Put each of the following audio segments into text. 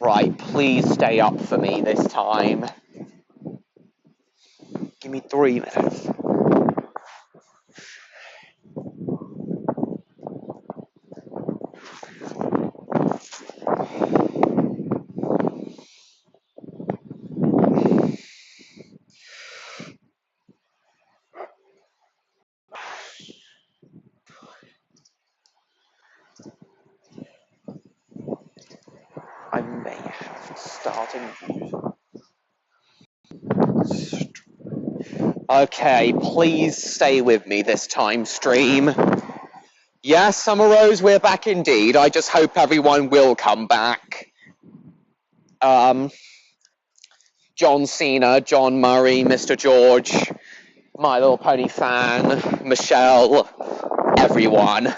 Right, please stay up for me this time. Give me 3 minutes. I may have started. Okay, please stay with me this time, stream. Yes, Summer Rose, we're back indeed. I just hope everyone will come back. John Cena, John Murray, Mr. George, My Little Pony fan, Michelle, everyone.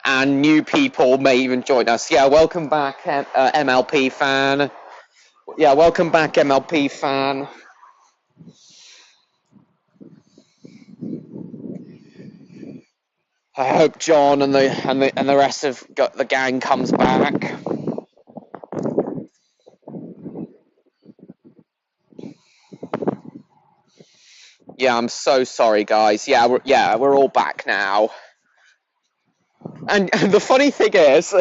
And new people may even join us. Yeah, welcome back, MLP fan. Yeah, welcome back, MLP fan. I hope John and the rest of the gang comes back. Yeah, I'm so sorry, guys. Yeah, we're all back now. And the funny thing is,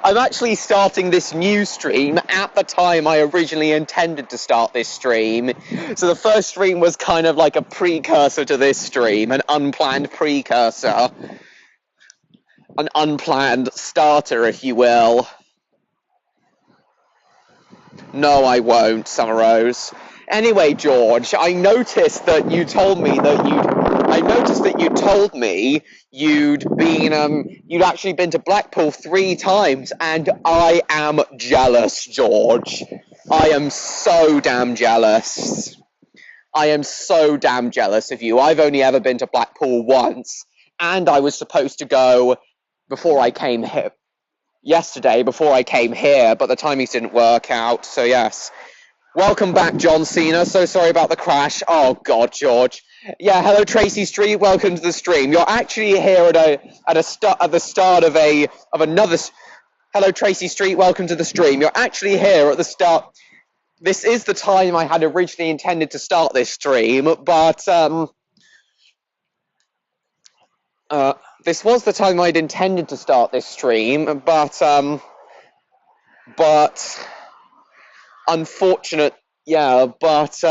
I'm actually starting this new stream at the time I originally intended to start this stream. So the first stream was kind of like a precursor to this stream, an unplanned precursor. An unplanned starter, if you will. No, I won't, Summer Rose. Anyway, George, I noticed that you told me you'd actually been to Blackpool 3 times, and I am jealous, George. I am so damn jealous. I am so damn jealous of you. I've only ever been to Blackpool once, and I was supposed to go before I came here. Yesterday, before I came here, but the timings didn't work out, so yes. Welcome back, John Cena. So sorry about the crash. Oh, God, George. Yeah, hello, Tracy Street. Welcome to the stream. You're actually here at the start of another. Hello, Tracy Street. Welcome to the stream. You're actually here at the start. This is the time I had originally intended to start this stream, but this was the time I'd intended to start this stream, but unfortunate, yeah, but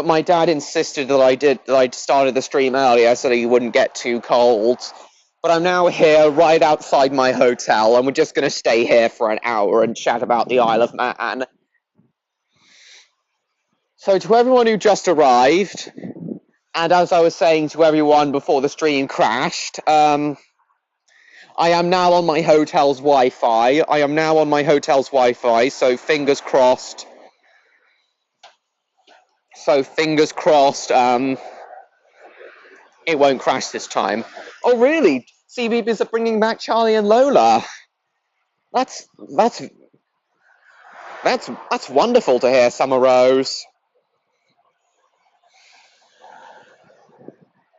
my dad insisted that I'd started the stream earlier so that he wouldn't get too cold. But I'm now here right outside my hotel, and we're just going to stay here for an hour and chat about the Isle of Man. So to everyone who just arrived, and as I was saying to everyone before the stream crashed, I am now on my hotel's Wi-Fi. So fingers crossed. It won't crash this time. Oh, really? CBeebies are bringing back Charlie and Lola. That's wonderful to hear, Summer Rose.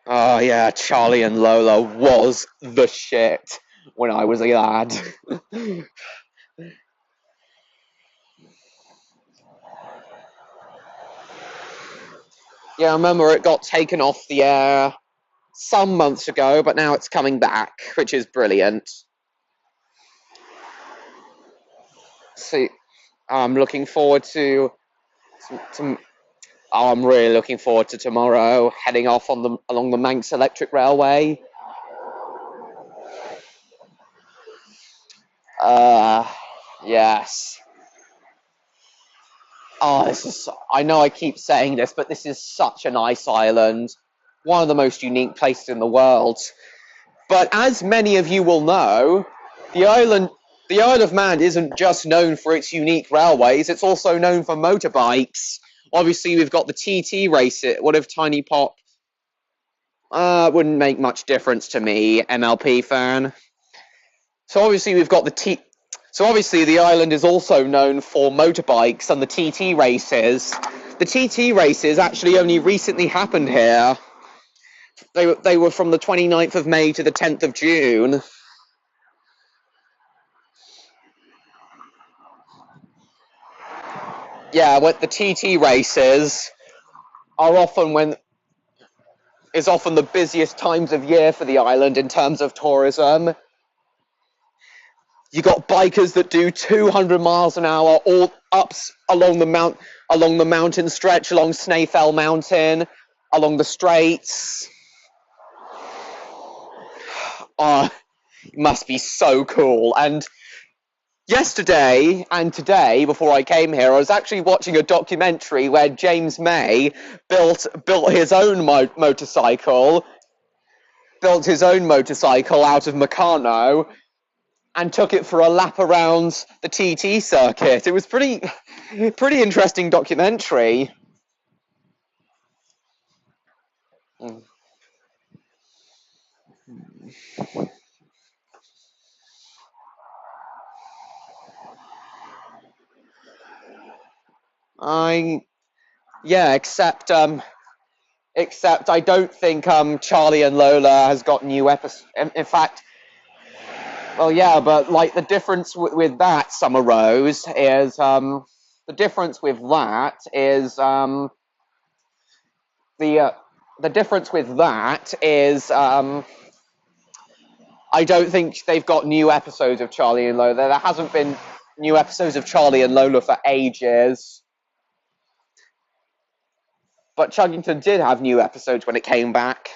Oh yeah, Charlie and Lola was the shit when I was a lad. Yeah, I remember it got taken off the air some months ago, but now it's coming back, which is brilliant. See, I'm looking forward to I'm really looking forward to tomorrow, heading off along the Manx Electric Railway. Yes. Oh, I know I keep saying this, but this is such a nice island. One of the most unique places in the world. But as many of you will know, the Isle of Man isn't just known for its unique railways, it's also known for motorbikes. Obviously, we've got the TT race. What if Tiny Pop? Wouldn't make much difference to me, MLP fan. So obviously, we've got the So obviously, the island is also known for motorbikes and the TT races. The TT races actually only recently happened here. They were from the 29th of May to the 10th of June. Yeah, what the TT races are often often the busiest times of year for the island in terms of tourism. You got bikers that do 200 miles an hour all ups along the mountain stretch, along Snaefell Mountain, along the Straits. Oh, it must be so cool. And yesterday and today, before I came here, I was actually watching a documentary where James May built his own motorcycle out of Meccano and took it for a lap around the TT circuit. It was pretty interesting documentary. Except I don't think Charlie and Lola has got new episodes. In fact, well, yeah, but like the difference with that, Summer Rose, is the difference with that is the difference with that is I don't think they've got new episodes of Charlie and Lola. There hasn't been new episodes of Charlie and Lola for ages. But Chuggington did have new episodes when it came back.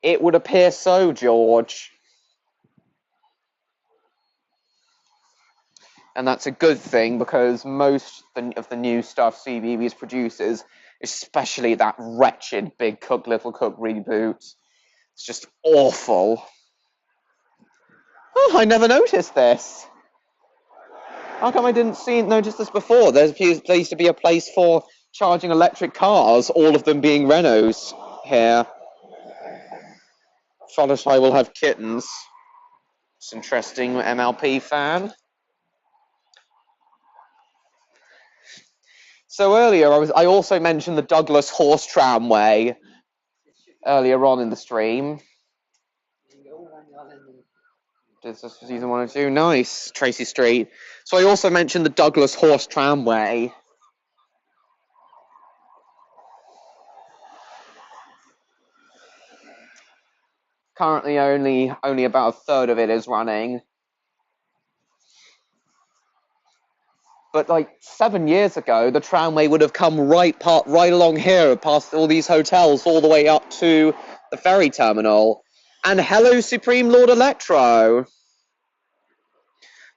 It would appear so, George. And that's a good thing, because most of the new stuff CBeebies produces, especially that wretched Big Cook, Little Cook reboot, it's just awful. Oh, I never noticed this. How come I didn't notice this before? There used to be a place for charging electric cars, all of them being Renaults here. Fluttershy will have kittens. It's interesting, MLP fan. So earlier, I also mentioned the Douglas Horse Tramway earlier on in the stream. This is season 1 and 2. Nice, Tracy Street. So I also mentioned the Douglas Horse Tramway. Currently, only about a third of it is running. But like 7 years ago, the tramway would have come right along here, past all these hotels, all the way up to the ferry terminal. And hello, Supreme Lord Electro.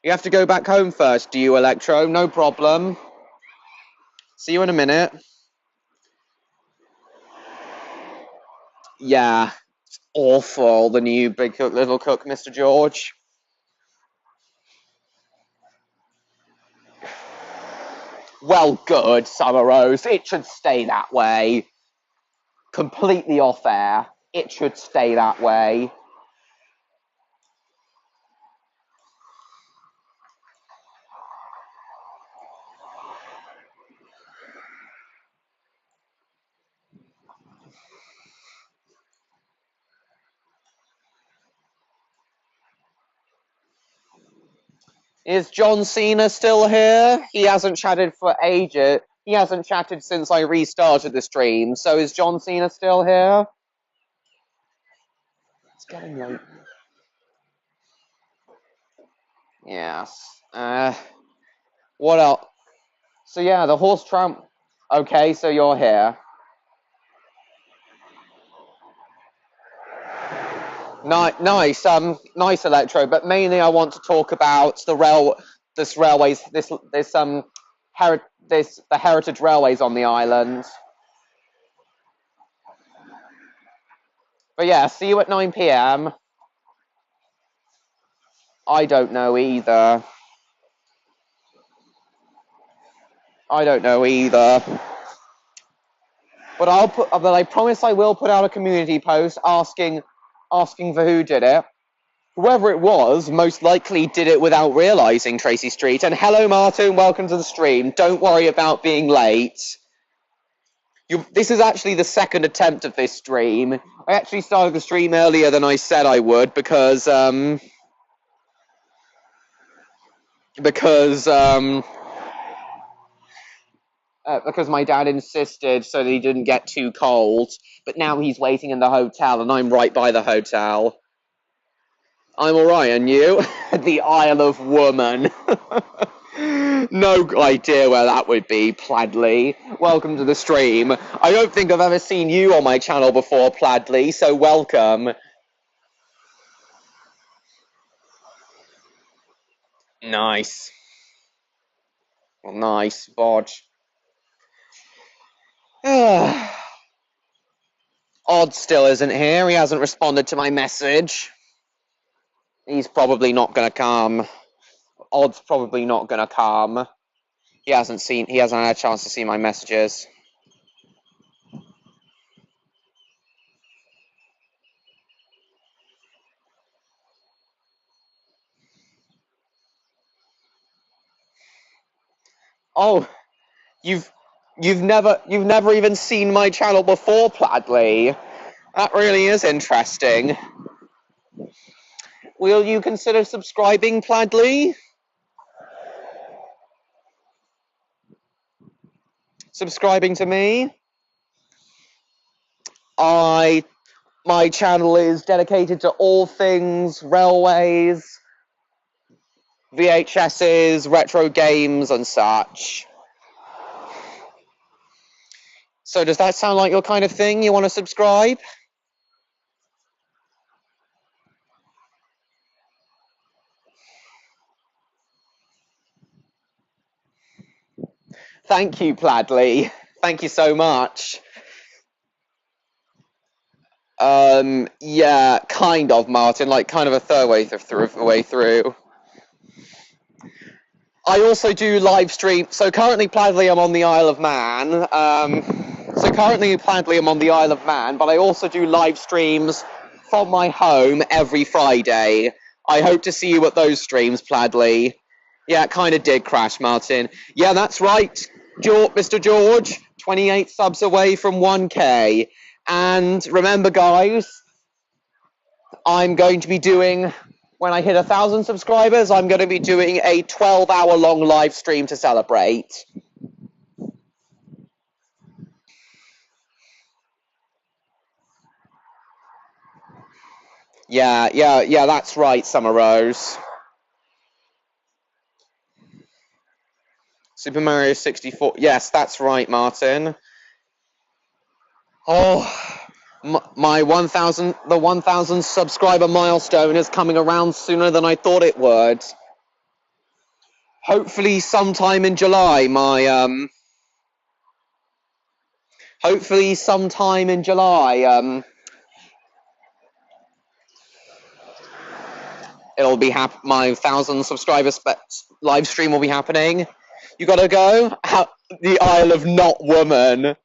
You have to go back home first, do you, Electro? No problem. See you in a minute. Yeah, it's awful, the new Big Cook, Little Cook, Mr. George. Well, good, Summer Rose. It should stay that way. Completely off air. It should stay that way. Is John Cena still here? He hasn't chatted for ages. He hasn't chatted since I restarted the stream. So is John Cena still here? It's getting late. Yes. What else? So yeah, the horse tram. Okay, so you're here. Nice, nice, Electro. But mainly, I want to talk about the heritage railways on the island. But yeah, see you at 9 p.m. I don't know either. But I promise I will put out a community post asking for who did it. Whoever it was, most likely did it without realizing, Tracy Street. And hello, Martin. Welcome to the stream. Don't worry about being late. This is actually the second attempt of this stream. I actually started the stream earlier than I said I would because my dad insisted so that he didn't get too cold. But now he's waiting in the hotel, and I'm right by the hotel. I'm alright, and you? The Isle of Woman. No idea where that would be, Pladley. Welcome to the stream. I don't think I've ever seen you on my channel before, Pladley, so welcome. Nice. Well, nice, Bodge. Odd still isn't here. He hasn't responded to my message. He's probably not gonna come. Odd's probably not gonna come. He hasn't had a chance to see my messages. Oh, you've never even seen my channel before, Pladley. That really is interesting. Will you consider subscribing, Pladley? Subscribing to me? My channel is dedicated to all things railways, VHSs, retro games, and such. So does that sound like your kind of thing? You want to subscribe? Thank you, Pladley. Thank you so much. Yeah, kind of, Martin. Like, kind of a third way through. I also do live stream. So currently, Pladley, I'm on the Isle of Man. But I also do live streams from my home every Friday. I hope to see you at those streams, Pladley. Yeah, it kind of did crash, Martin. Yeah, that's right, Mr. George. 28 subs away from 1K. And remember, guys, I'm going to be doing, when I hit 1,000 subscribers, I'm going to be doing a 12-hour-long live stream to celebrate. Yeah, that's right, Summer Rose. Super Mario 64. Yes, that's right, Martin. Oh, my 1,000 subscriber milestone is coming around sooner than I thought it would. Hopefully sometime in July, it'll be my 1,000 subscribers live stream will be happening. You gotta go? The Isle of Not Woman.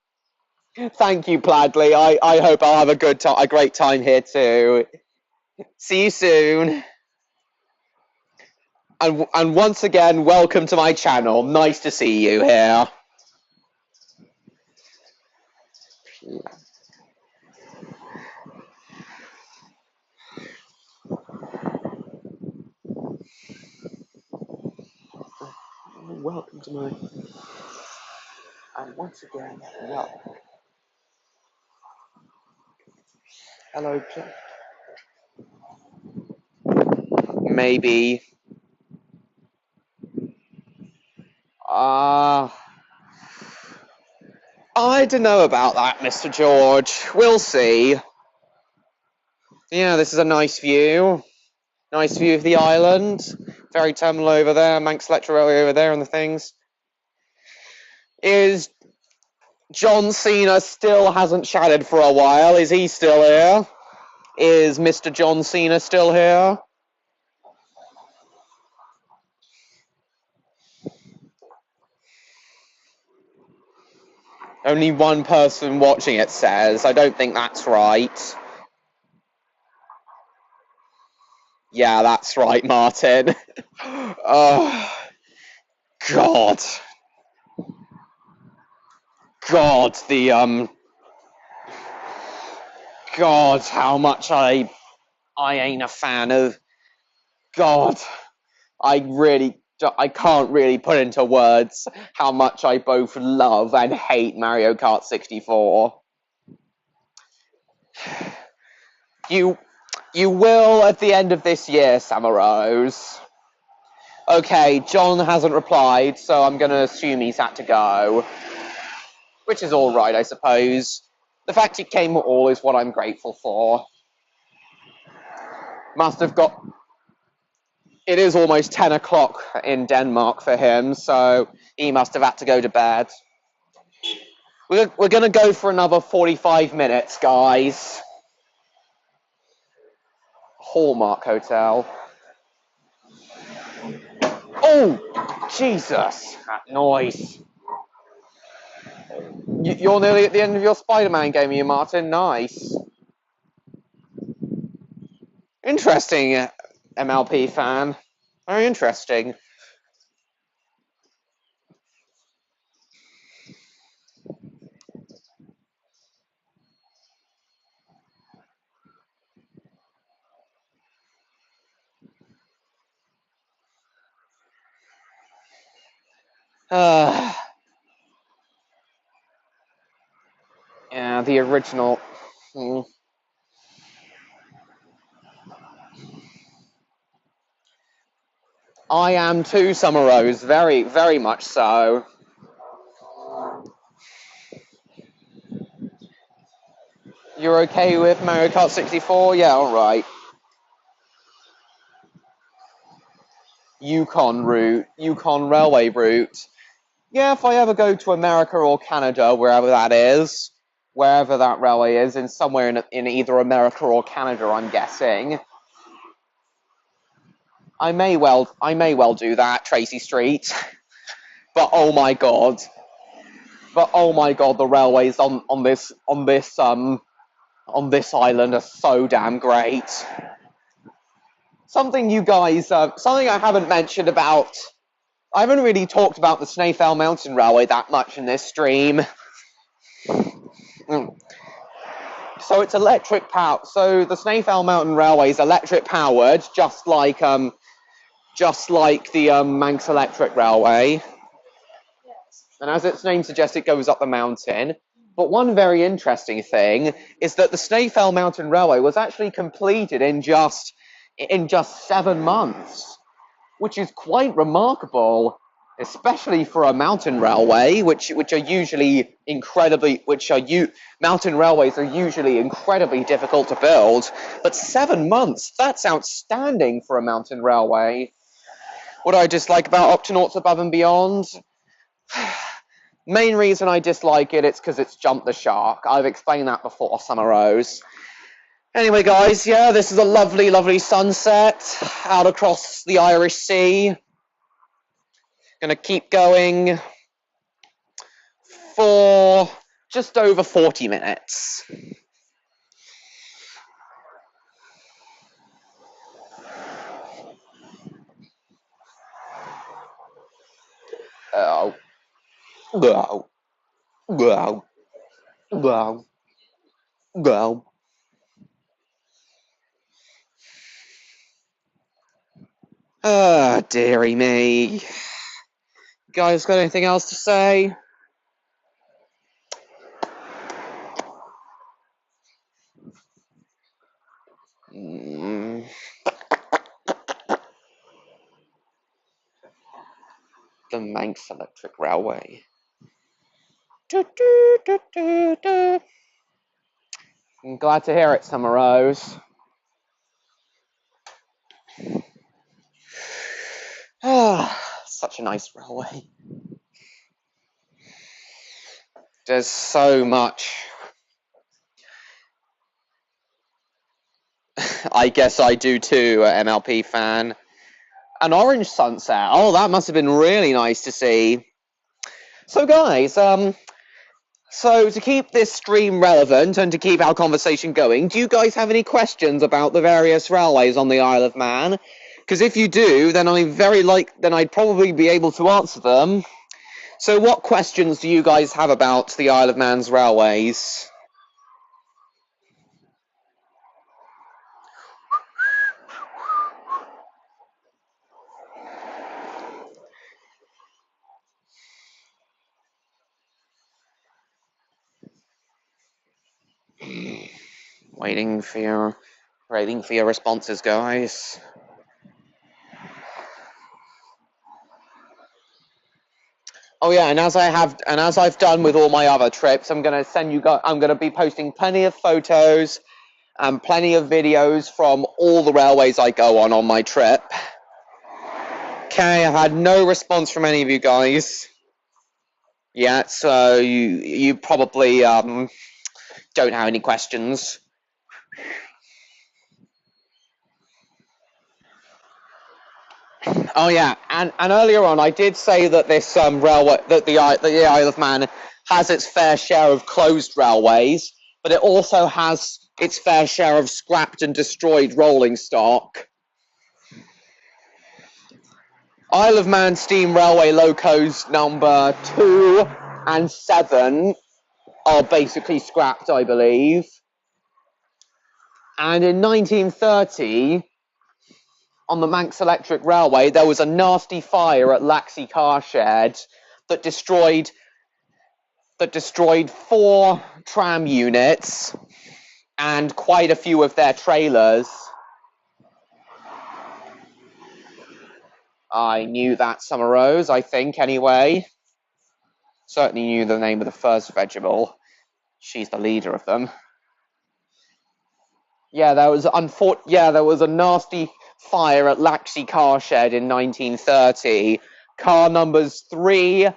Thank you, Pladley. I hope I'll have a great time here too. See you soon. And once again, welcome to my channel. Nice to see you here. Welcome to my... And once again, welcome. Hello, maybe. I don't know about that, Mr. George. We'll see. Yeah, this is a nice view. Nice view of the island. Ferry terminal over there, Manx Electro Railway over there, and the things. Is John Cena still hasn't chatted for a while? Is he still here? Is Mr. John Cena still here? Only one person watching it says. I don't think that's right. Yeah, that's right, Martin. Oh, God. God, God, how much I ain't a fan of. God, I can't really put into words how much I both love and hate Mario Kart 64. You will at the end of this year, Samarose. Okay, John hasn't replied, so I'm gonna assume he's had to go. Which is alright, I suppose. The fact he came at all is what I'm grateful for. It is almost 10 o'clock in Denmark for him, so he must have had to go to bed. We're gonna go for another 45 minutes, guys. Hallmark Hotel. Oh, Jesus, that noise. You're nearly at the end of your Spider-Man game, are you, Martin? Nice. Interesting, MLP fan. Very interesting. Yeah, the original. I am too, Summer Rose. Very, very much so. You're okay with Mario Kart 64? Yeah, alright. Yukon Railway route. Yeah, if I ever go to America or Canada, wherever that railway is, in somewhere in either America or Canada, I'm guessing. I may well do that, Tracy Street. But oh my god, the railways on this island are so damn great. Something I haven't mentioned about. I haven't really talked about the Snaefell Mountain Railway that much in this stream. So it's electric power. So the Snaefell Mountain Railway is electric powered, just like the Manx Electric Railway. And as its name suggests, it goes up the mountain. But one very interesting thing is that the Snaefell Mountain Railway was actually completed in just 7 months, which is quite remarkable, especially for a mountain railway, mountain railways are usually incredibly difficult to build. But 7 months, that's outstanding for a mountain railway. What I dislike about Octonauts Above and Beyond? Main reason I dislike it's because it's jumped the shark. I've explained that before, Summer Rose. Anyway, guys, yeah, this is a lovely, lovely sunset out across the Irish Sea. Gonna keep going for just over 40 minutes. Oh. Go. Go. Go. Go. Ah, dearie me. You guys got anything else to say? The Manx Electric Railway. I'm glad to hear it, Summer Rose. Such a nice railway. There's so much. I guess I do too, MLP fan. An orange sunset. Oh, that must have been really nice to see. So, guys, so to keep this stream relevant and to keep our conversation going, do you guys have any questions about the various railways on the Isle of Man? Because if you do, then I'd probably be able to answer them. So what questions do you guys have about the Isle of Man's railways? Waiting for your responses, guys. Oh yeah, and as I've done with all my other trips, I'm gonna be posting plenty of photos and plenty of videos from all the railways I go on my trip. Okay, I've had no response from any of you guys yet, so you probably don't have any questions. Oh yeah, and earlier on I did say that this railway that the Isle of Man has its fair share of closed railways, but it also has its fair share of scrapped and destroyed rolling stock. Isle of Man Steam Railway locos number 2 and 7 are basically scrapped, I believe. And in 1930, on the Manx Electric Railway, there was a nasty fire at Laxey Carshed that destroyed 4 tram units and quite a few of their trailers. I knew that, Summer Rose, I think, anyway. Certainly knew the name of the first vegetable. She's the leader of them. Yeah, there was a nasty fire at Laxey Carshed in 1930. Car numbers 3,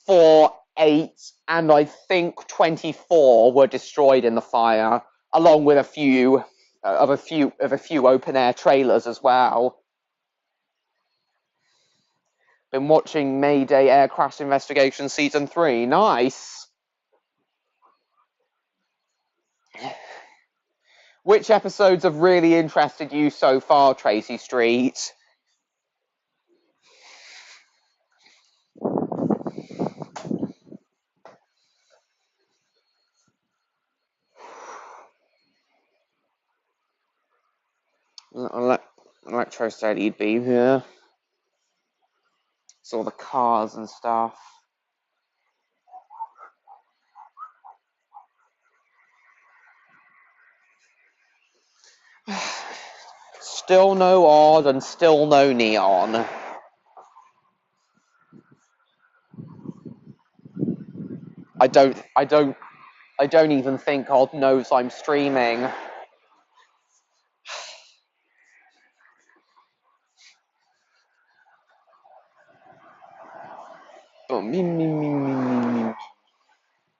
4, 8, and I think 24 were destroyed in the fire, along with a few open air trailers as well. Been watching Mayday Air Crash Investigation Season 3. Nice. Which episodes have really interested you so far, Tracy Street? Electro said he'd be here. Saw the cars and stuff. Still no odd and still no neon. I don't even think Odd knows I'm streaming.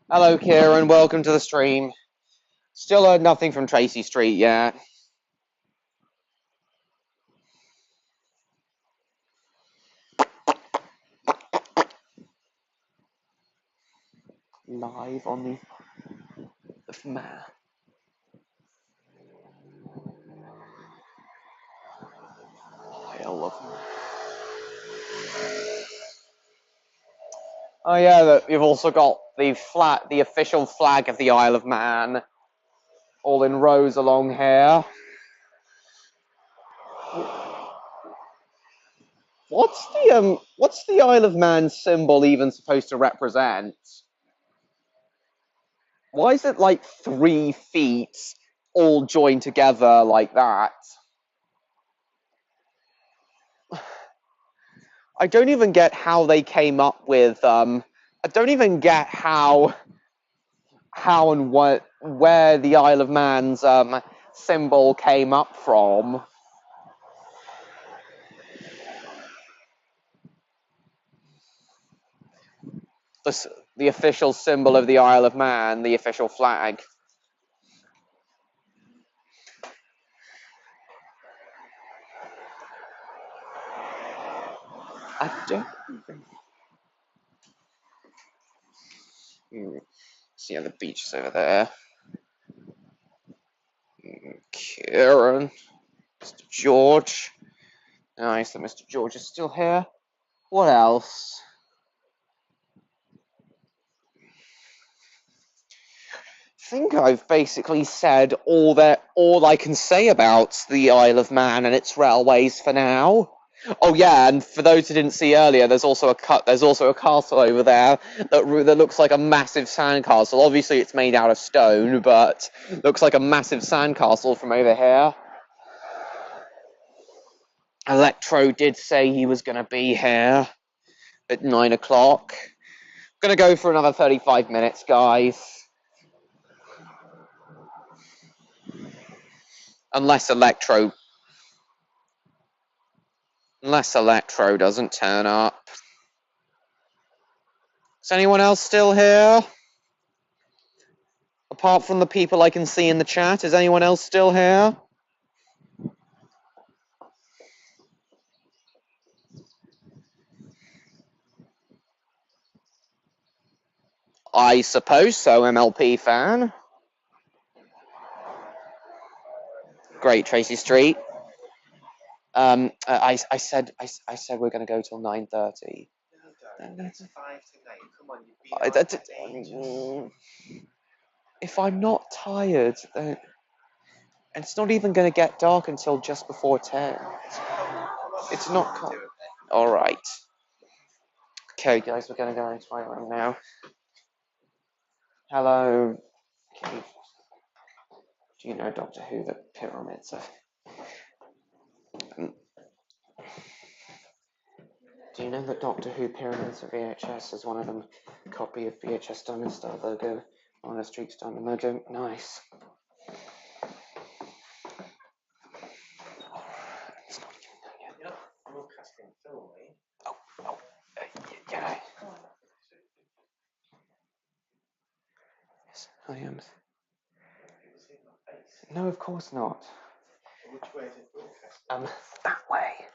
Hello, Kieran. Welcome to the stream. Still heard nothing from Tracy Street yet. Live on the map. Oh yeah, you've also got the official flag of the Isle of Man, all in rows along here. What's the Isle of Man symbol even supposed to represent? Why is it like 3 feet all joined together like that? I don't even get how they came up with I don't even get how and where the Isle of Man's symbol came up from. The official symbol of the Isle of Man, the official flag. I don't even... See how the beach is over there. Kieran. Mr. George. Nice that Mr. George is still here. What else? think I've basically said all I can say about the Isle of Man and its railways for now. Oh yeah, and for those who didn't see earlier, there's also a castle over there that looks like a massive sandcastle. Obviously, it's made out of stone, but looks like a massive sandcastle from over here. Electro did say he was going to be here at 9 o'clock. Gonna go for another 35 minutes, guys. Unless Electro doesn't turn up. Is anyone else still here? Apart from the people I can see in the chat, is anyone else still here? I suppose so, MLP fan. Great, Tracy Street. I said we're gonna go till 9:30. It's 5 to 8. Come on, If I'm not tired, then it's not even gonna get dark until just before 10. It's not. All right. Okay, guys, we're gonna go into my room now. Hello. Do you know Doctor Who, the pyramids are... Do you know that Doctor Who Pyramids of VHS is one of them? Copy of VHS Diamond Star logo on a Streets Diamond logo. Nice. It's not even done yet. You're not broadcasting film, are you? Yeah. Yes, I am. No, of course not. Which way is it broadcasting? That way.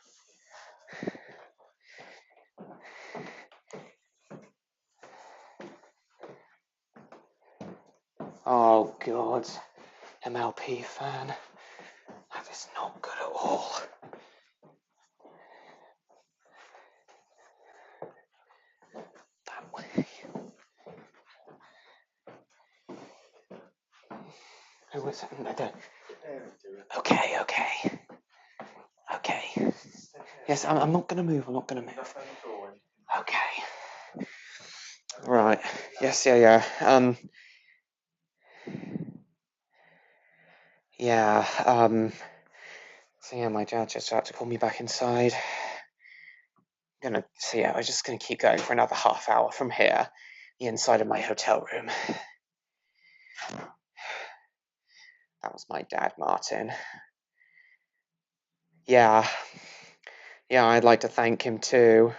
Oh, God. MLP fan. That is not good at all. That way. Who was it? Okay. Yes, I'm not going to move. Okay. Right. Yes, yeah. So yeah, my dad just had to call me back inside. I was just gonna keep going for another half hour from here, the inside of my hotel room. That was my dad, Martin. Yeah, I'd like to thank him too.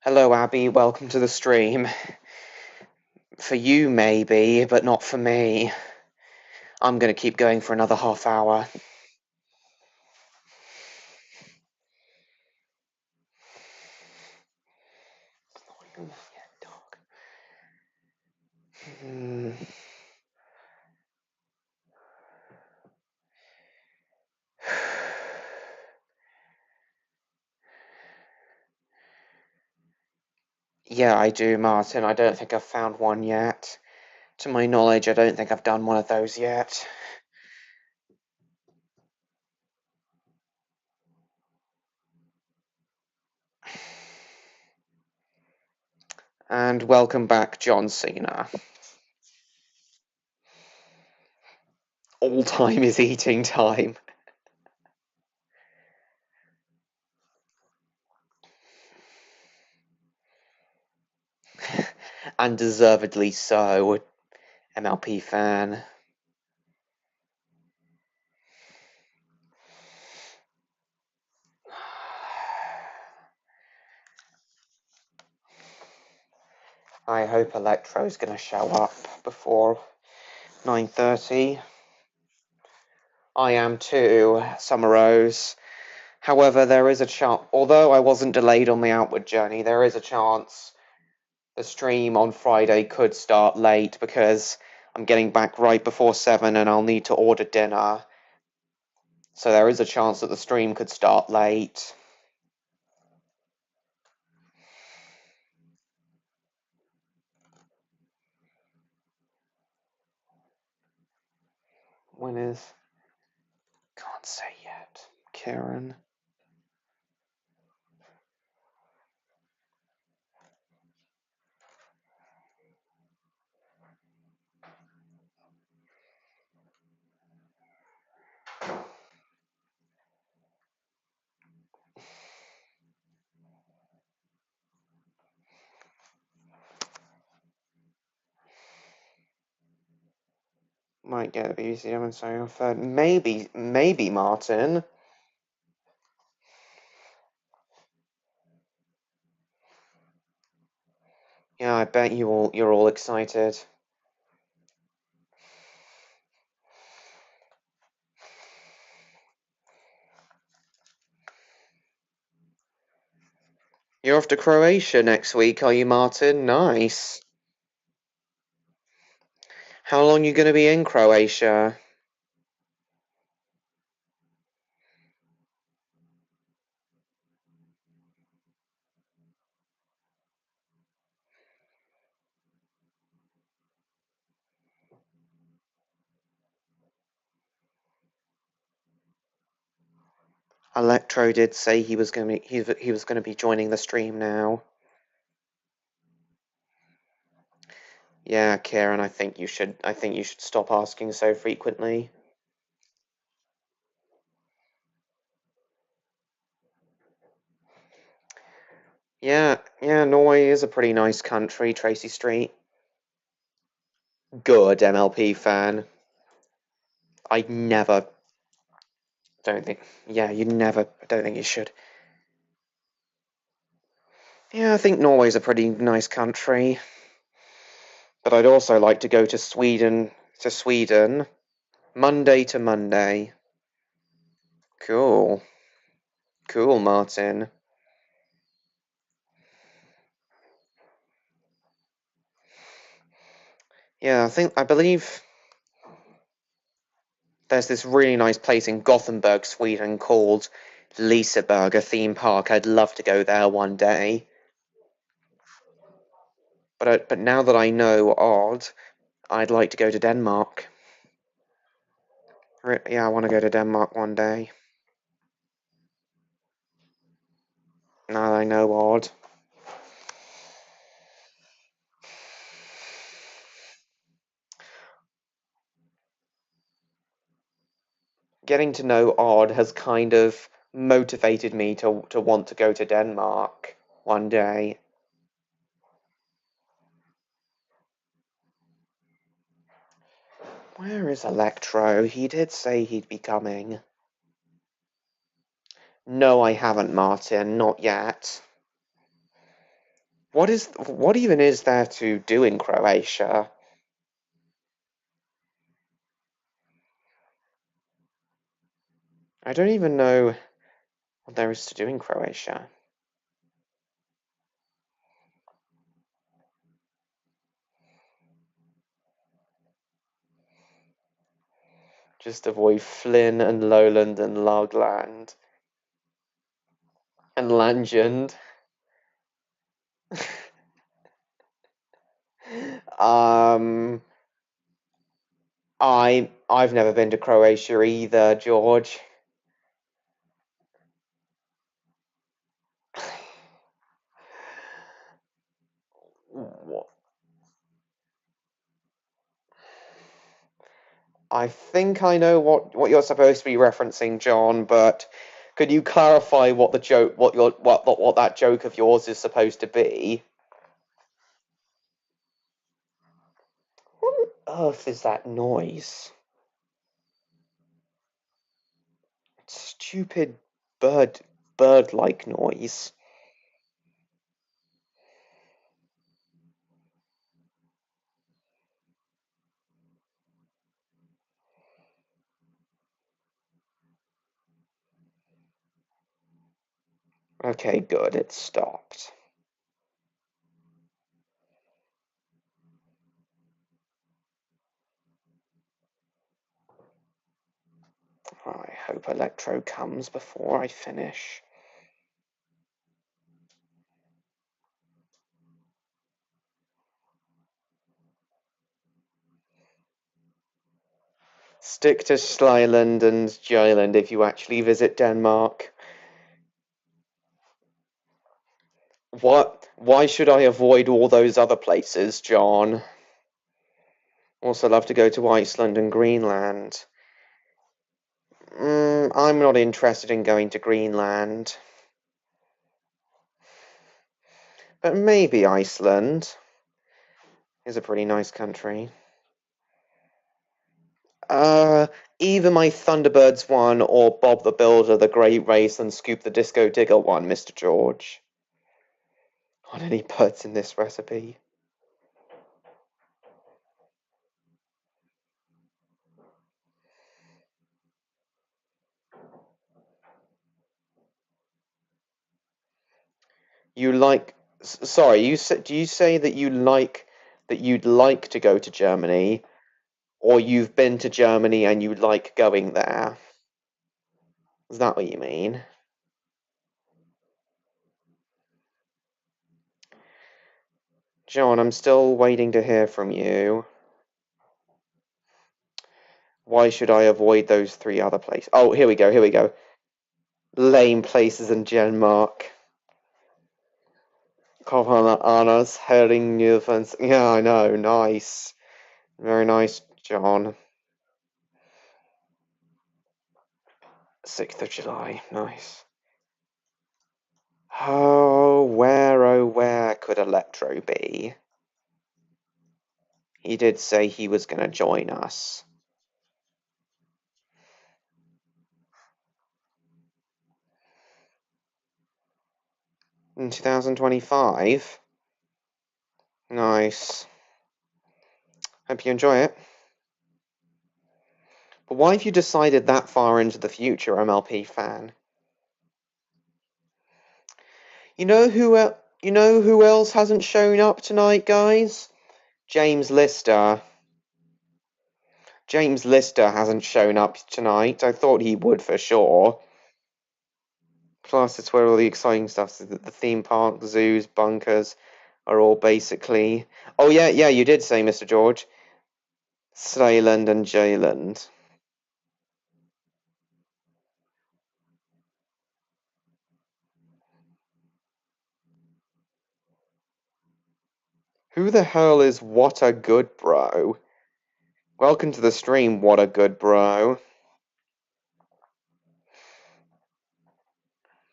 Hello, Abby, welcome to the stream. For you, maybe, but not for me. I'm gonna keep going for another half hour. It's not even yet dark. Yeah, I do, Martin. I don't think I've found one yet. To my knowledge, I don't think I've done one of those yet. And welcome back, John Cena. All time is eating time. And deservedly so, MLP fan. I hope Electro's gonna show up before 9:30. I am too, Summer Rose. However, there is a chance, although I wasn't delayed on the outward journey, there is a chance the stream on Friday could start late because I'm getting back right before 7 and I'll need to order dinner. So there is a chance that the stream could start late. When is? Can't say yet. Karen. Might get a BBC demonstrating on third. Maybe Martin. Yeah, I bet you're all excited. You're off to Croatia next week, are you, Martin? Nice. How long are you going to be in Croatia? Electro did say he was going to be joining the stream now. Yeah, Kieran, I think you should stop asking so frequently. Yeah, Norway is a pretty nice country, Tracy Street. Good MLP fan. I never don't think I don't think you should. Yeah, I think Norway's a pretty nice country. But I'd also like to go to Sweden Monday to Monday. Cool. Cool, Martin. Yeah, I believe there's this really nice place in Gothenburg, Sweden called Liseberg, a theme park. I'd love to go there one day. But now that I know Odd, I'd like to go to Denmark. Yeah, I want to go to Denmark one day. Now that I know Odd. Getting to know Odd has kind of motivated me to want to go to Denmark one day. Where is Electro? He did say he'd be coming. No, I haven't, Martin. Not yet. What even is there to do in Croatia? I don't even know what there is to do in Croatia. Just avoid Flynn and Lowland and Logland. And Langend. I've never been to Croatia either, George. What? I think I know what you're supposed to be referencing, John, but could you clarify what the joke what that joke of yours is supposed to be? What on earth is that noise? Stupid bird-like noise. Okay, good, it stopped. I hope Electro comes before I finish. Stick to Slyland and Jylland if you actually visit Denmark. What? Why should I avoid all those other places, John? Also love to go to Iceland and Greenland. I'm not interested in going to Greenland. But maybe Iceland is a pretty nice country. Either my Thunderbirds one or Bob the Builder, the Great Race, and Scoop the Disco Digger one, Mr. George. Aren't any birds in this recipe? You like? Sorry, do you say that you'd like to go to Germany, or you've been to Germany and you like going there? Is that what you mean? John, I'm still waiting to hear from you. Why should I avoid those three other places? Oh, here we go, here we go. Lame places in Denmark. Kopana Anna's heading new fence. Yeah, I know, nice. Very nice, John. 6th of July, nice. Oh, where could Electro be? He did say he was going to join us. In 2025? Nice. Hope you enjoy it. But why have you decided that far into the future, MLP fan? You know who else hasn't shown up tonight, guys? James Lister. James Lister hasn't shown up tonight. I thought he would for sure. Plus, it's where all the exciting stuff is. The theme park, the zoos, bunkers are all basically. Oh yeah, you did say, Mr. George. Slayland and Jayland. Who the hell is What a Good Bro? Welcome to the stream, What a Good Bro.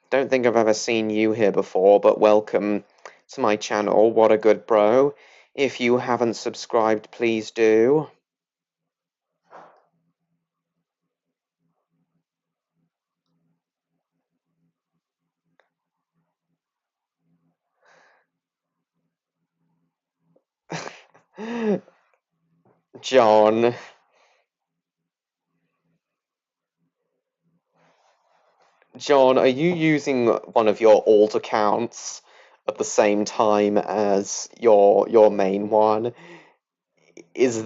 Don't think I've ever seen you here before, but welcome to my channel, What a Good Bro. If you haven't subscribed, please do. John. John, are you using one of your alt accounts at the same time as your main one? Is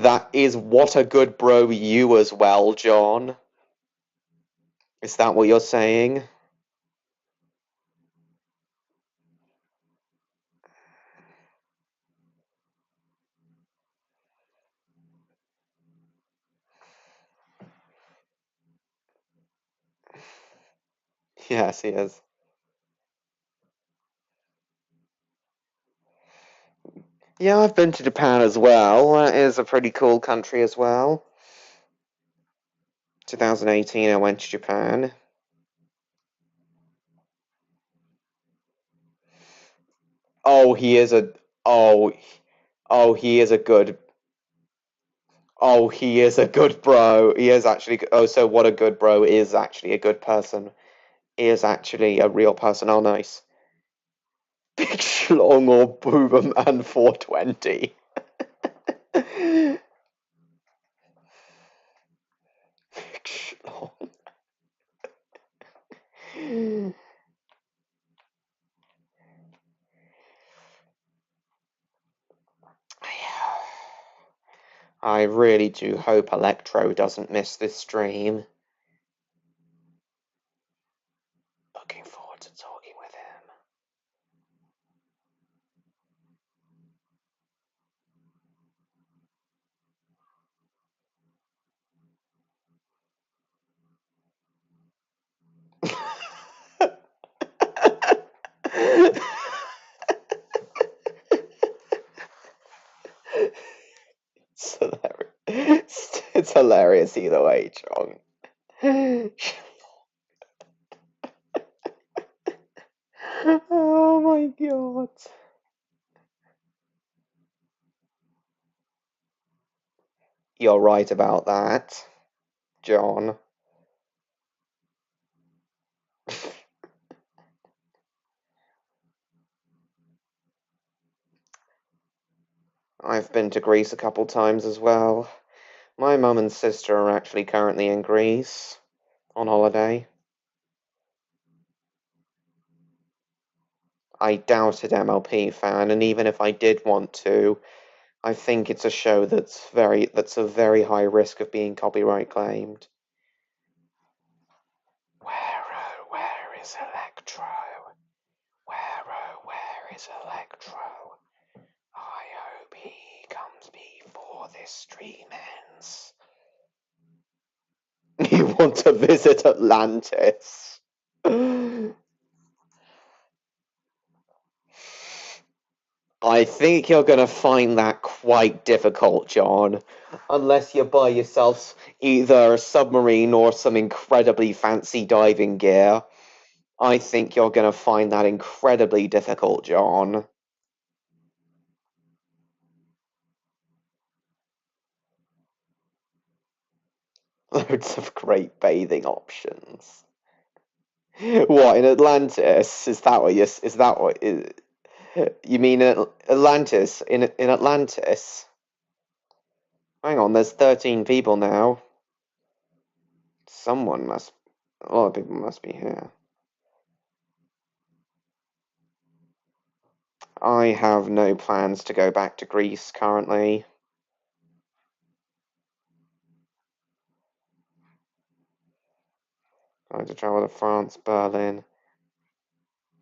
What a Good Bro you as well, John? Is that what you're saying? Yes, he is. Yeah, I've been to Japan as well. That is a pretty cool country as well. 2018, I went to Japan. Oh, he is a oh oh he is a good he is a good bro. He is actually so What a Good Bro is actually a good person. He is actually a real person. Oh, nice. Big Schlong or Booberman 420. Big Schlong. I really do hope Electro doesn't miss this stream. Looking forward to talking with him. It's hilarious. It's hilarious either way, John. Oh my god. You're right about that, John. I've been to Greece a couple times as well. My mum and sister are actually currently in Greece on holiday. I doubted MLP fan, and even if I did want to, I think it's a show that's a very high risk of being copyright claimed. Where is Electro? Where is Electro? I hope he comes before this stream ends. You want to visit Atlantis? I think you're going to find that quite difficult, John. Unless you buy yourself either a submarine or some incredibly fancy diving gear. I think you're going to find that incredibly difficult, John. Loads of great bathing options. What, in Atlantis? Is that what you mean Atlantis? In Atlantis? Hang on, there's 13 people now. A lot of people must be here. I have no plans to go back to Greece currently. I like to travel to France, Berlin,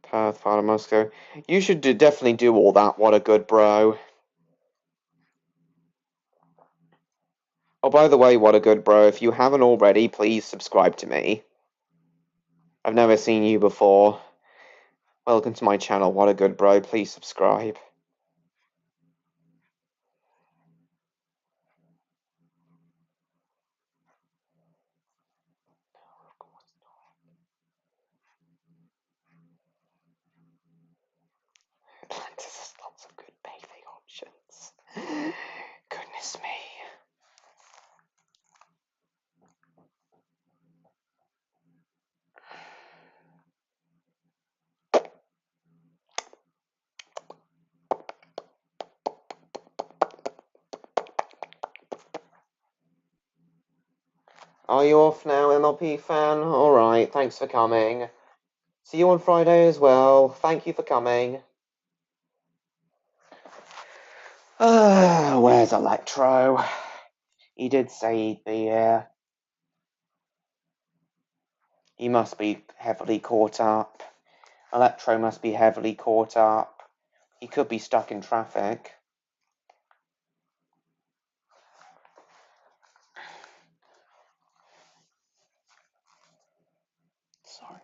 Perth, part of Moscow. You should definitely do all that. What a good bro. Oh, by the way, what a good bro. If you haven't already, please subscribe to me. I've never seen you before. Welcome to my channel. What a good bro. Please subscribe. Atlantis has lots of good bathing options. Goodness me. Are you off now, MLP fan? Alright, thanks for coming. See you on Friday as well. Thank you for coming. Where's Electro? He did say he'd be here. He must be heavily caught up. Electro must be heavily caught up. He could be stuck in traffic. Sorry.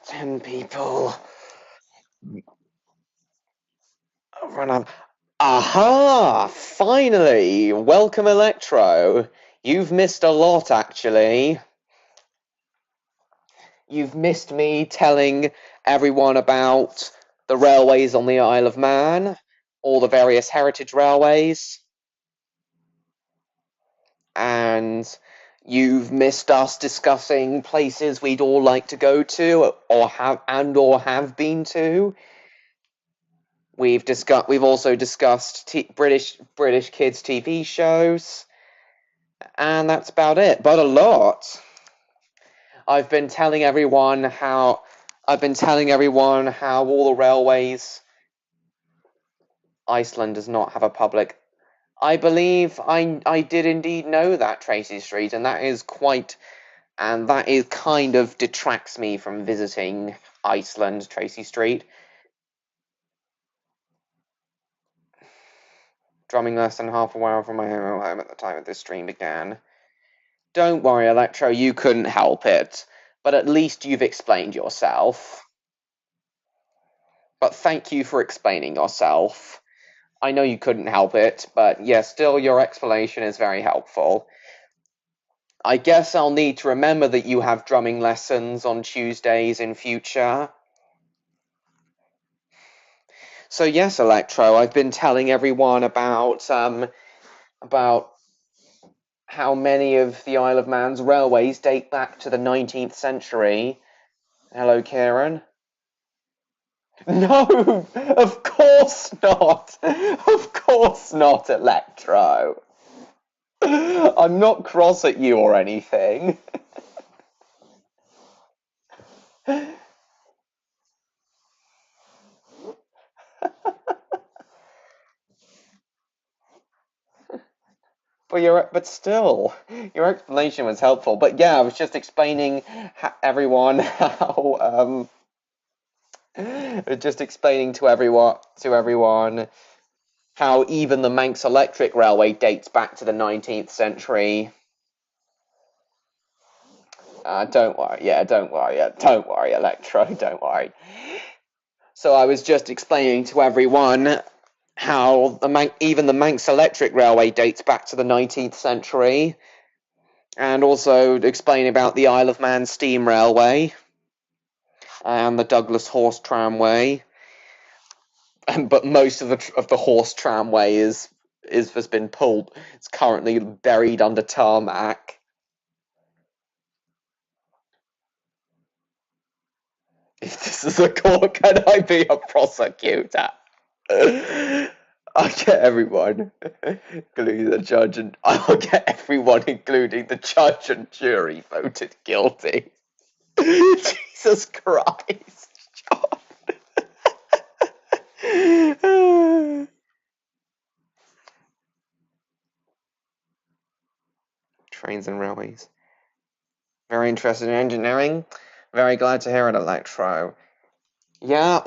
10 people. Run up. Aha! Finally! Welcome, Electro. You've missed a lot, actually. You've missed me telling everyone about the railways on the Isle of Man, all the various heritage railways, and you've missed us discussing places we'd all like to go to or have been to. We've also discussed British kids TV shows, and that's about it. But a lot. I've been telling everyone how all the railways. Iceland does not have a public. I believe I did indeed know that, Tracy Street, and that is kind of detracts me from visiting Iceland, Tracy Street. drumming less than half an hour from my home at the time of this stream began. Don't worry, Electro, you couldn't help it. But at least you've explained yourself. But thank you for explaining yourself. I know you couldn't help it, but yeah, still your explanation is very helpful. I guess I'll need to remember that you have drumming lessons on Tuesdays in future. So yes, Electro, I've been telling everyone about how many of the Isle of Man's railways date back to the 19th century. Hello, Kieran. No, of course not. Of course not, Electro. I'm not cross at you or anything. But still, your explanation was helpful. But yeah, I was just explaining everyone how just explaining to everyone how even the Manx Electric Railway dates back to the 19th century. Don't worry, Electro, don't worry. So I was just explaining to everyone how even the Manx Electric Railway dates back to the 19th century, and also explain about the Isle of Man Steam Railway and the Douglas Horse Tramway. But most of the horse tramway has been pulled. It's currently buried under tarmac. If this is a court, can I be a prosecutor? I'll get everyone, including the judge, and I'll get everyone, including the judge and jury, voted guilty. Jesus Christ, John. Trains and railways. Very interested in engineering. Very glad to hear it, Electro. Yeah,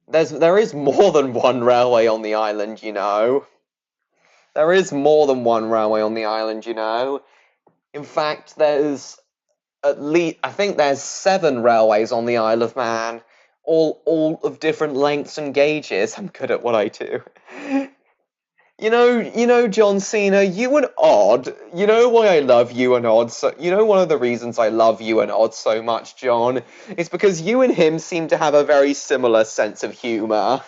there is more than one railway on the island, you know. There is more than one railway on the island, you know. In fact, there's I think there's 7 railways on the Isle of Man, all of different lengths and gauges. I'm good at what I do. You know, John Cena, you and Odd. You know why I love you and Odd so? You know one of the reasons I love you and Odd so much, John, is because you and him seem to have a very similar sense of humor.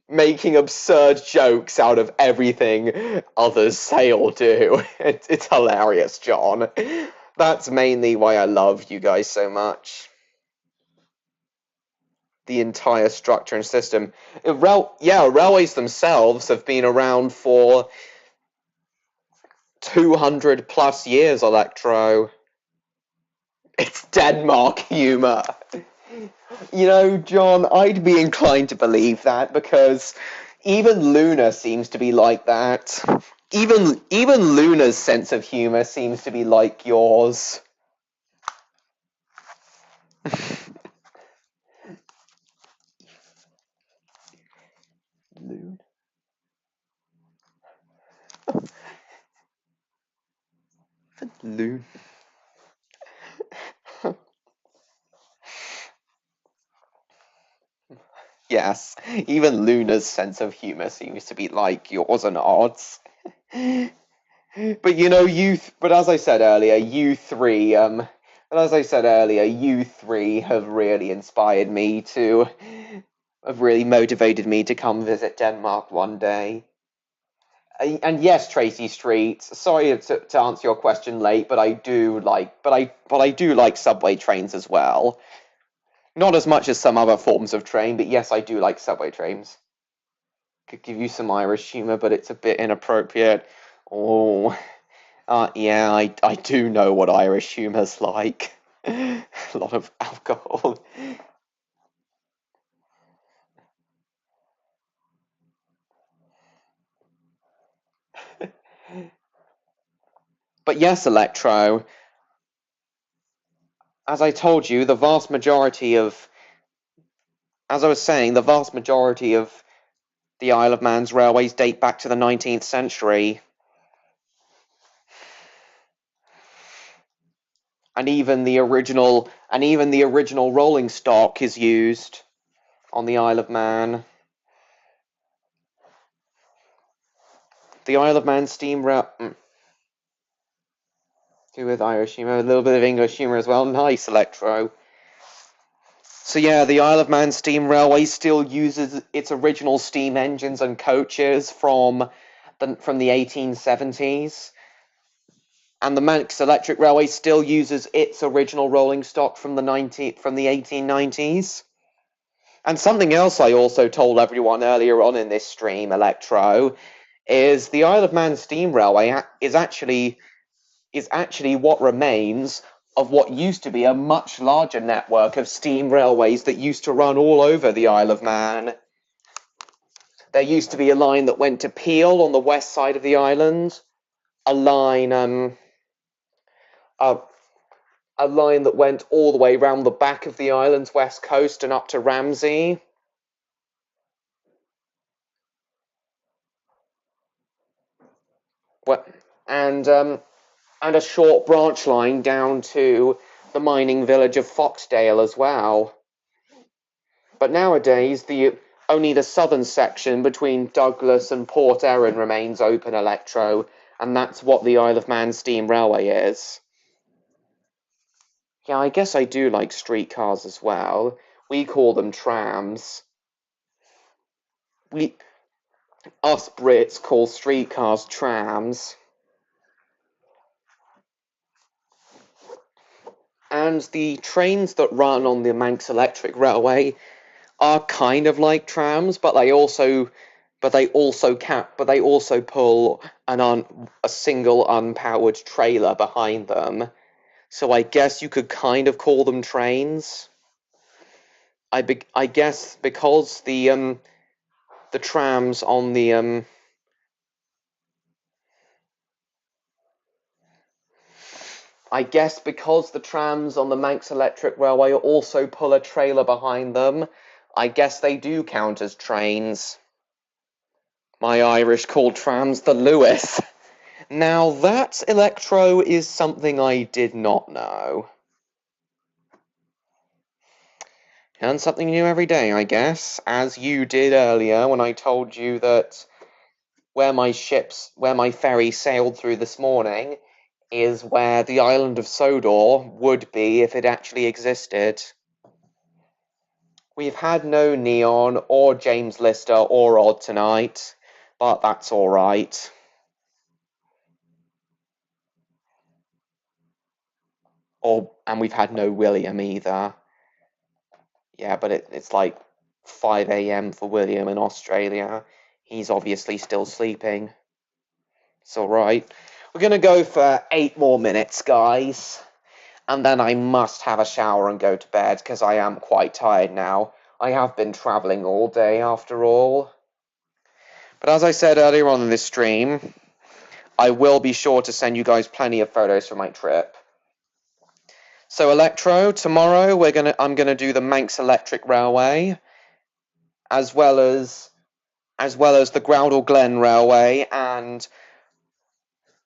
Making absurd jokes out of everything others say or do. It's hilarious, John. That's mainly why I love you guys so much. The entire structure and system. Railways themselves have been around for 200 plus years, Electro. It's Denmark humor. You know, John, I'd be inclined to believe that because even Luna seems to be like that. Even Luna's sense of humor seems to be like yours. Luna. Luna. Yes, even Luna's sense of humor seems to be like yours and Odd's. But you know, but as I said earlier, you three have really inspired me have really motivated me to come visit Denmark one day. And yes, Tracy Street. Sorry to answer your question late, but I do like subway trains as well. Not as much as some other forms of train, but yes, I do like subway trains. Could give you some Irish humor, but it's a bit inappropriate. Oh, yeah, I do know what Irish humor's like. A lot of alcohol. But yes, Electro, as I told you, the vast majority of as I was saying, the vast majority of the Isle of Man's railways date back to the 19th century. And even the original rolling stock is used on the Isle of Man. The Isle of Man steam rail. With Irish humour, a little bit of English humour as well. Nice, Electro. So yeah, the Isle of Man steam railway still uses its original steam engines and coaches from the 1870s, and the Manx Electric Railway still uses its original rolling stock from the 1890s. And something else I also told everyone earlier on in this stream, Electro, is the Isle of Man steam railway is actually what remains of what used to be a much larger network of steam railways that used to run all over the Isle of Man. There used to be a line that went to Peel on the west side of the island, a line that went all the way round the back of the island's west coast and up to Ramsey. And a short branch line down to the mining village of Foxdale as well. But nowadays, only the southern section between Douglas and Port Erin remains open, Electro, and that's what the Isle of Man steam railway is. Yeah, I guess I do like streetcars as well. We call them trams. Us Brits call streetcars trams. And the trains that run on the Manx Electric Railway are kind of like trams, but they also pull a single unpowered trailer behind them. So I guess you could kind of call them trains. I guess because the trams on the I guess because the trams on the Manx Electric Railway also pull a trailer behind them, I guess they do count as trains. My Irish called trams the Lewis. Now that, Electro, is something I did not know. And something new every day, I guess, as you did earlier when I told you that where my ferry sailed through this morning is where the island of Sodor would be if it actually existed. We've had no Neon or James Lister or Odd tonight, but that's alright. And we've had no William either. Yeah, but it's like 5 a.m. for William in Australia. He's obviously still sleeping. It's alright. We're going to go for 8 more minutes, guys. And then I must have a shower and go to bed, because I am quite tired now. I have been travelling all day, after all. But as I said earlier on in this stream, I will be sure to send you guys plenty of photos from my trip. So Electro, tomorrow I'm gonna do the Manx Electric Railway, as well as the Groudle Glen Railway and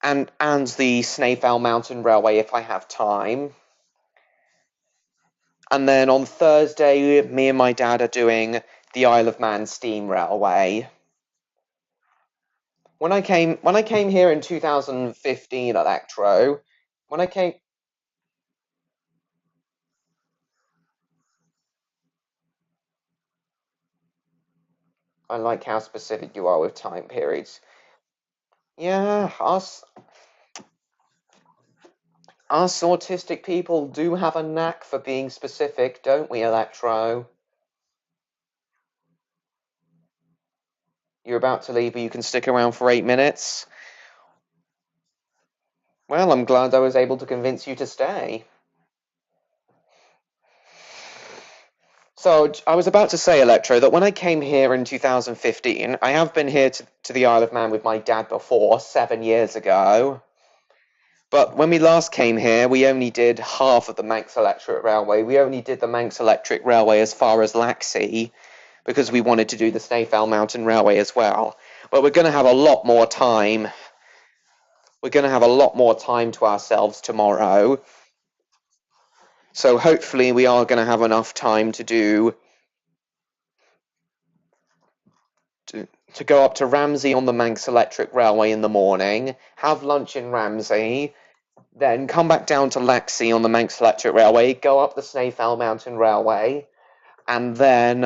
the Snaefell Mountain Railway if I have time. And then on Thursday, me and my dad are doing the Isle of Man Steam Railway. When I came here in 2015, Electro, I like how specific you are with time periods. Yeah, us autistic people do have a knack for being specific, don't we, Electro? You're about to leave, but you can stick around for 8 minutes. Well, I'm glad I was able to convince you to stay. So, I was about to say, Electro, that when I came here in 2015, I have been here to the Isle of Man with my dad before, 7 years ago. But when we last came here, we only did half of the Manx Electric Railway. We only did the Manx Electric Railway as far as Laxey, because we wanted to do the Snaefell Mountain Railway as well. But we're going to have a lot more time. We're going to have a lot more time to ourselves tomorrow. So hopefully we are going to have enough time to go up to Ramsey on the Manx Electric Railway in the morning, have lunch in Ramsey, then come back down to Laxey on the Manx Electric Railway, go up the Snaefell Mountain Railway, and then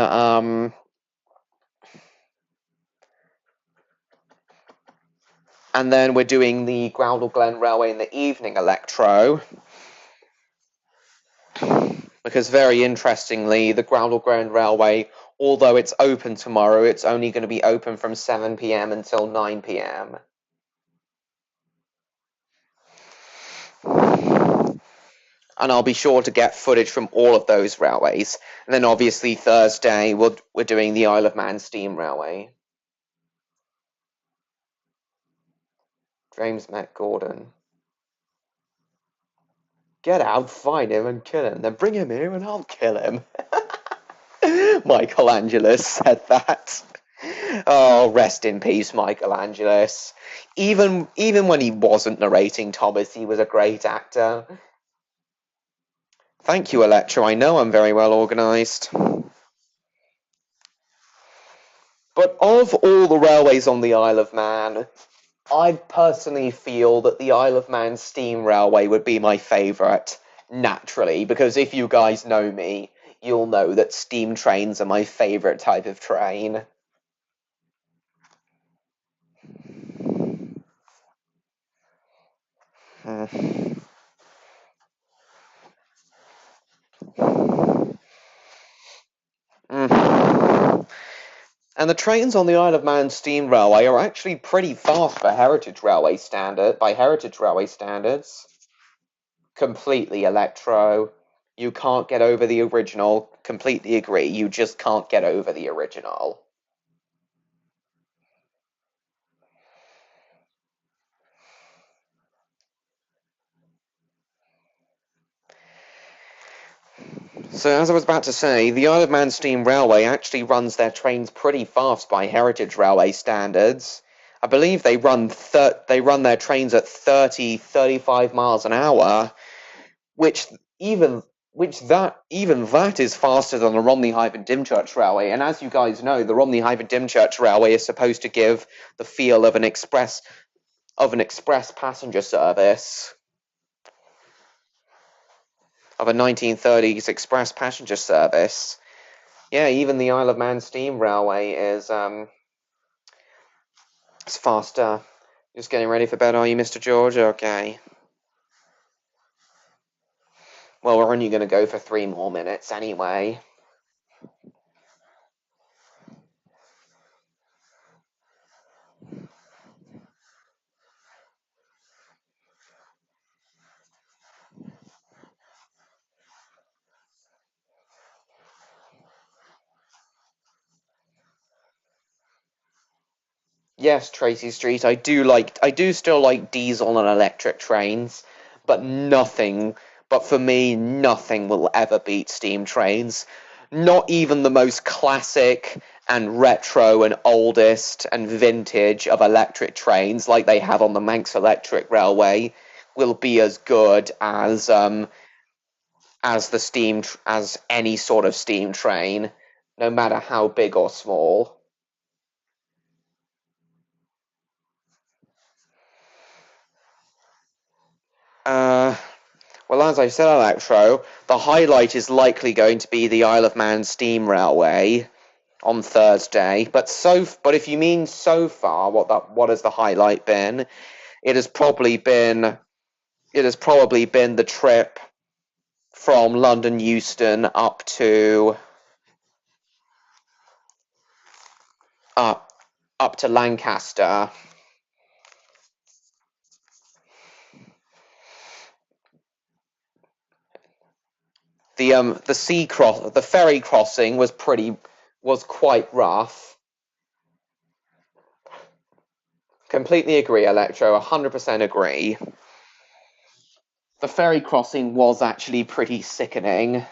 we're doing the Groundle Glen Railway in the evening, Electro. Because very interestingly, the Groundle Glen Railway, although it's open tomorrow, it's only going to be open from 7 p.m. until 9 p.m. And I'll be sure to get footage from all of those railways. And then obviously Thursday, we're doing the Isle of Man Steam Railway. James met Gordon. Get out, find him, and kill him. Then bring him here and I'll kill him. Michelangelis said that. Oh, rest in peace, Michelangelis. Even when he wasn't narrating Thomas, he was a great actor. Thank you, Electra. I know I'm very well organised. But of all the railways on the Isle of Man, I personally feel that the Isle of Man Steam Railway would be my favourite, naturally, because if you guys know me, you'll know that steam trains are my favourite type of train. And the trains on the Isle of Man Steam Railway are actually pretty fast by heritage railway standards. Completely Electro. You can't get over the original. Completely agree. You just can't get over the original. So, as I was about to say, the Isle of Man Steam Railway actually runs their trains pretty fast by heritage railway standards. I believe they run their trains at 35 miles an hour, which that is faster than the Romney Hythe Dymchurch Railway. And as you guys know, the Romney Hythe Dymchurch Railway is supposed to give the feel of an express passenger service. Of a 1930s express passenger service. Yeah, even the Isle of Man Steam Railway is it's faster. Just getting ready for bed, are you, Mr. George? Okay. Well, we're only going to go for 3 more minutes anyway. Yes, Tracy Street, I do still like diesel and electric trains, but for me, nothing will ever beat steam trains. Not even the most classic and retro and oldest and vintage of electric trains like they have on the Manx Electric Railway will be as good as as any sort of steam train, no matter how big or small. Well, as I said, Electro, the highlight is likely going to be the Isle of Man Steam Railway on Thursday. But if you mean so far, what has the highlight been? It has probably been the trip from London Euston up to Lancaster. The ferry crossing was quite rough. Completely agree, Electro. 100% agree. the ferry crossing was actually pretty sickening.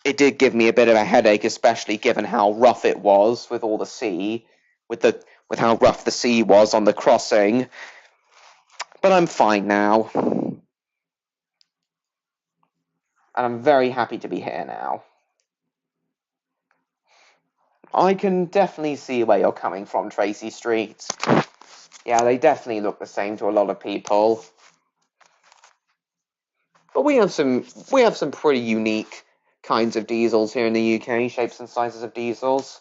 It did give me a bit of a headache, especially given how rough it was with all the sea, with how rough the sea was on the crossing. But I'm fine now. And I'm very happy to be here now. I can definitely see where you're coming from, Tracy Street. Yeah, they definitely look the same to a lot of people. But we have some pretty unique kinds of diesels here in the UK, shapes and sizes of diesels.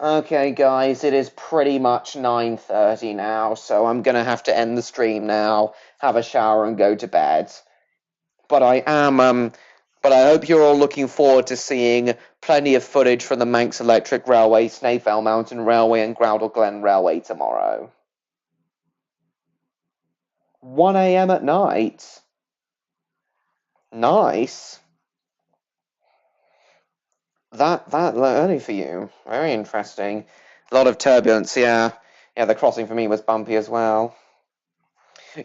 Okay, guys, it is pretty much 9:30 now, so I'm gonna have to end the stream now, have a shower, and go to bed. But I hope you're all looking forward to seeing plenty of footage from the Manx Electric Railway, Snaefell Mountain Railway, and Groudle Glen Railway tomorrow. 1 a.m. at night. Nice. That early for you. Very interesting. A lot of turbulence, yeah. Yeah, the crossing for me was bumpy as well.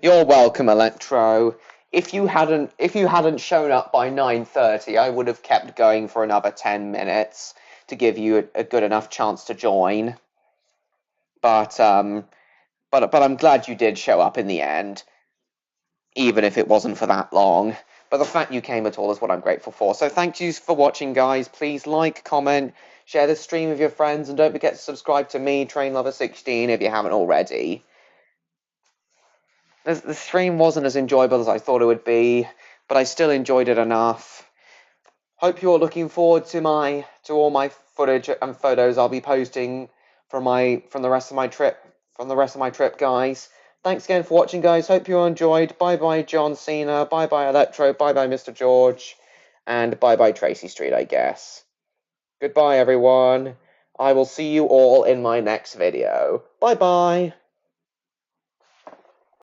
You're welcome, Electro. If you hadn't shown up by 9:30, I would have kept going for another 10 minutes to give you a good enough chance to join. But I'm glad you did show up in the end, even if it wasn't for that long. But the fact you came at all is what I'm grateful for. So thank you for watching, guys. Please like, comment, share this stream with your friends, and don't forget to subscribe to me, TrainLover16, if you haven't already. The stream wasn't as enjoyable as I thought it would be, but I still enjoyed it enough. Hope you're looking forward to all my footage and photos I'll be posting from the rest of my trip, guys. Thanks again for watching, guys. Hope you enjoyed. Bye bye, John Cena. Bye bye, Electro. Bye bye, Mr. George. And bye bye, Tracy Street, I guess. Goodbye, everyone. I will see you all in my next video. Bye bye.